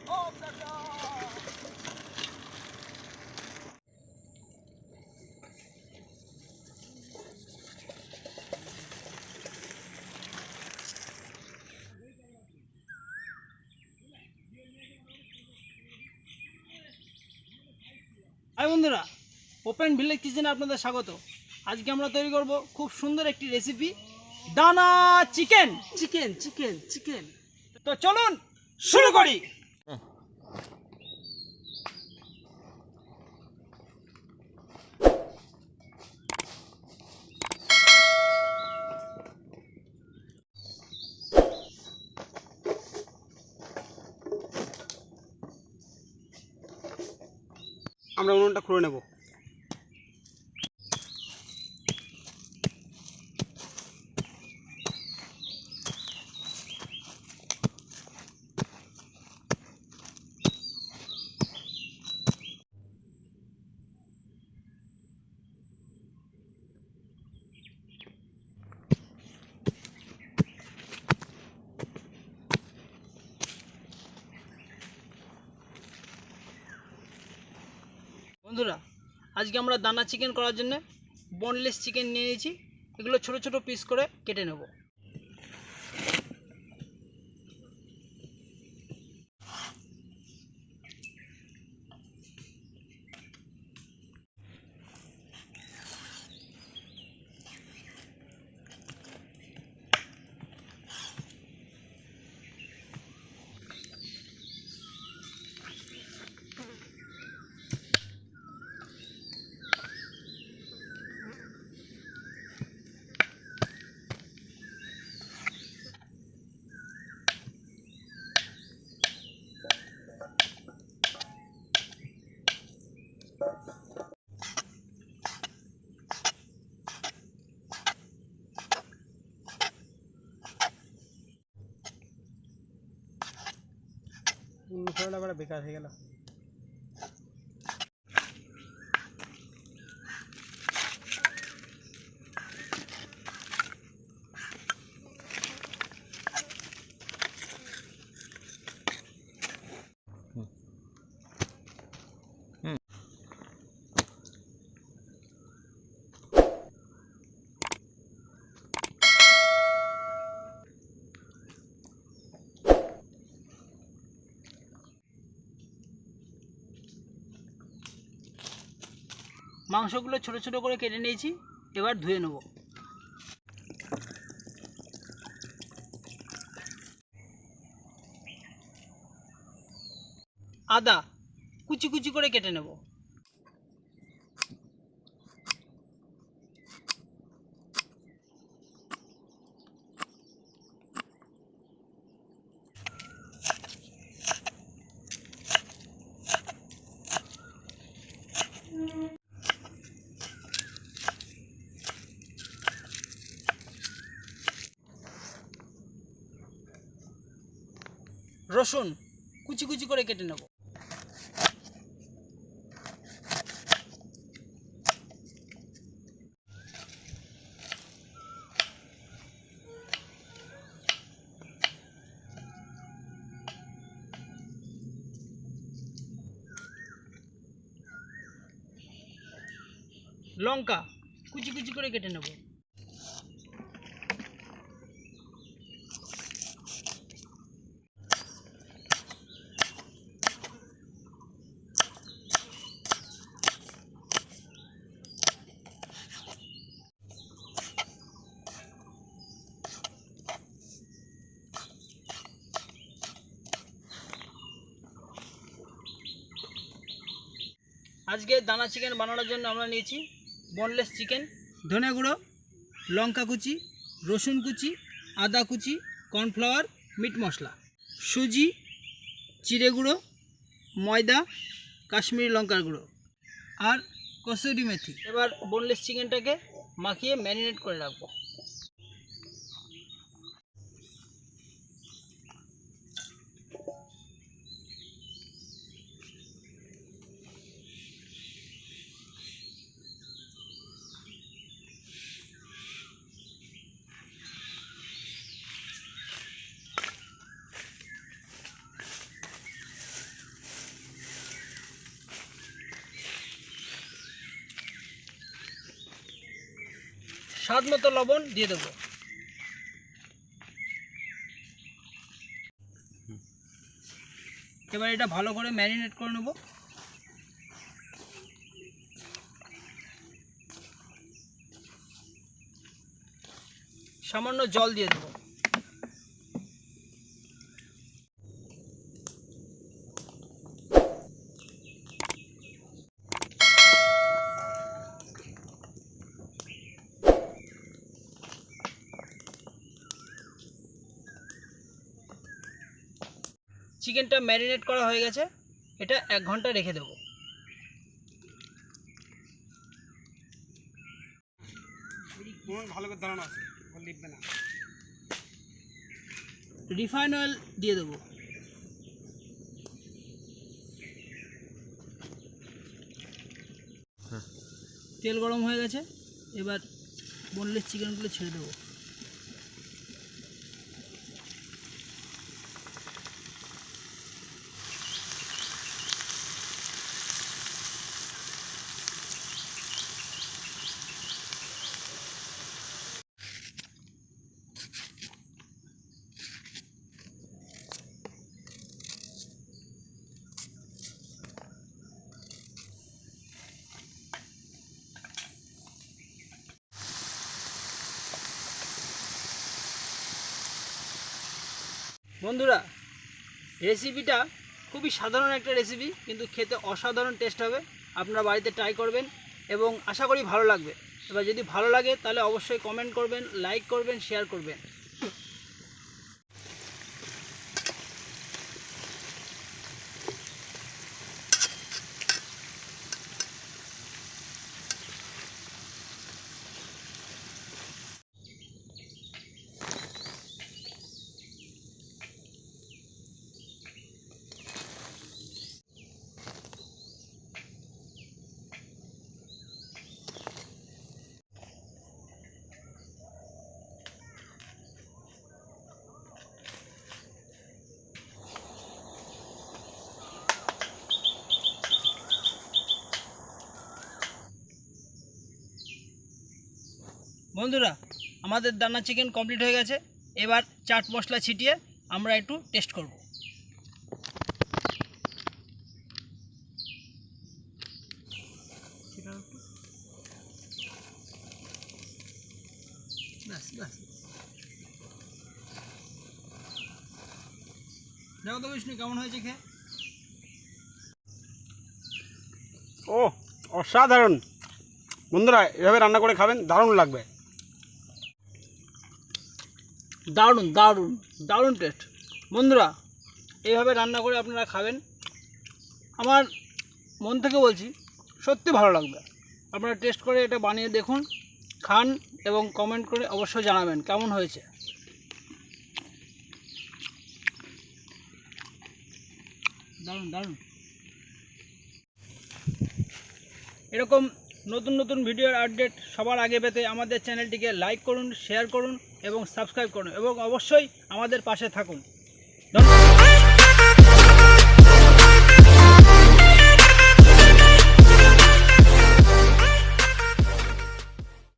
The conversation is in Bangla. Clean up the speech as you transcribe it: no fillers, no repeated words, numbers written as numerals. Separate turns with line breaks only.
হাই বন্ধুরা, ওপেন ভিলেজ কিচেনে আপনাদের স্বাগত। আজকে আমরা তৈরি করব খুব সুন্দর একটি রেসিপি, দানা চিকেন। চিকেন চিকেন চিকেন তো চলুন শুরু করি। আমরা উনুনটা খুলে নেব। বন্ধুরা, আজকে আমরা দানা চিকেন করার জন্য বোনলেস চিকেন নিয়ে নিয়েছি। এগুলো ছোট ছোট পিস করে কেটে নেব। মশলাটা বড় বেকার হয়ে গেল। মাংসগুলো ছোট ছোট করে কেটে নিয়েছি, এবার ধুয়ে নেব। আদা কুচি কুচি করে কেটে নেব। রসুন কুচি কুচি করে কেটে নেব। লঙ্কা কুচি কুচি করে কেটে নেব। আজকে দানা চিকেন বানানোর জন্য আমরা নিয়েছি বোনলেস চিকেন, ধনে গুঁড়ো, লঙ্কা কুচি, রসুন কুচি, আদা কুচি, কর্নফ্লাওয়ার, মিট মশলা, সুজি, জিরে গুঁড়ো, ময়দা, কাশ্মীরি লঙ্কার গুঁড়ো আর কসুরি মেথি। এবার বোনলেস চিকেনটাকে মাখিয়ে ম্যারিনেট করে রাখবো। স্বাদ মতো লবণ দিয়ে দেবো। এবার এটা ভালো করে ম্যারিনেট করে নেব। সামান্য জল দিয়ে দেবো। চিকেনটা ম্যারিনেট করা হয়ে গেছে, এটা 1 ঘন্টা রেখে দেবো।
ভালো করে দাঁড়ানো আছে, লিখবে না।
রিফাইন অয়েল দিয়ে দেবো। তেল গরম হয়ে গেছে, এবার বোনলেস চিকেনগুলো ছেড়ে দেবো। বন্ধুরা, রেসিপিটা খুবই সাধারণ একটা রেসিপি, কিন্তু খেতে অসাধারণ টেস্ট হবে। আপনারা বাড়িতে ট্রাই করবেন এবং আশা করি ভালো লাগবে। এবার যদি ভালো লাগে তাহলে অবশ্যই কমেন্ট করবেন, লাইক করবেন, শেয়ার করবেন। বন্ধুরা, আমাদের দানা চিকেন কমপ্লিট হয়ে গেছে। এবার চাট মশলা ছিটিয়ে আমরা একটু টেস্ট করব। দেখো তো বিষ্ণু, কেমন হয়েছে খেয়ে?
ও অসাধারণ! বন্ধুরা, এভাবে রান্না করে খাবেন, দারুণ লাগবে।
দারুণ দারুণ দারুণ টেস্ট। বন্ধুরা, এইভাবে রান্না করে আপনারা খাবেন, আমার মন থেকে বলছি সত্যি ভালো লাগবে। আপনারা টেস্ট করে এটা বানিয়ে দেখুন, খান এবং কমেন্ট করে অবশ্যই জানাবেন কেমন হয়েছে। দারুণ দারুণ। এরকম নতুন নতুন ভিডিওর আপডেট সবার আগে পেতে আমাদের চ্যানেলটিকে লাইক করুন, শেয়ার করুন এবং সাবস্ক্রাইব করুন এবং অবশ্যই আমাদের পাশে থাকুন। ধন্যবাদ।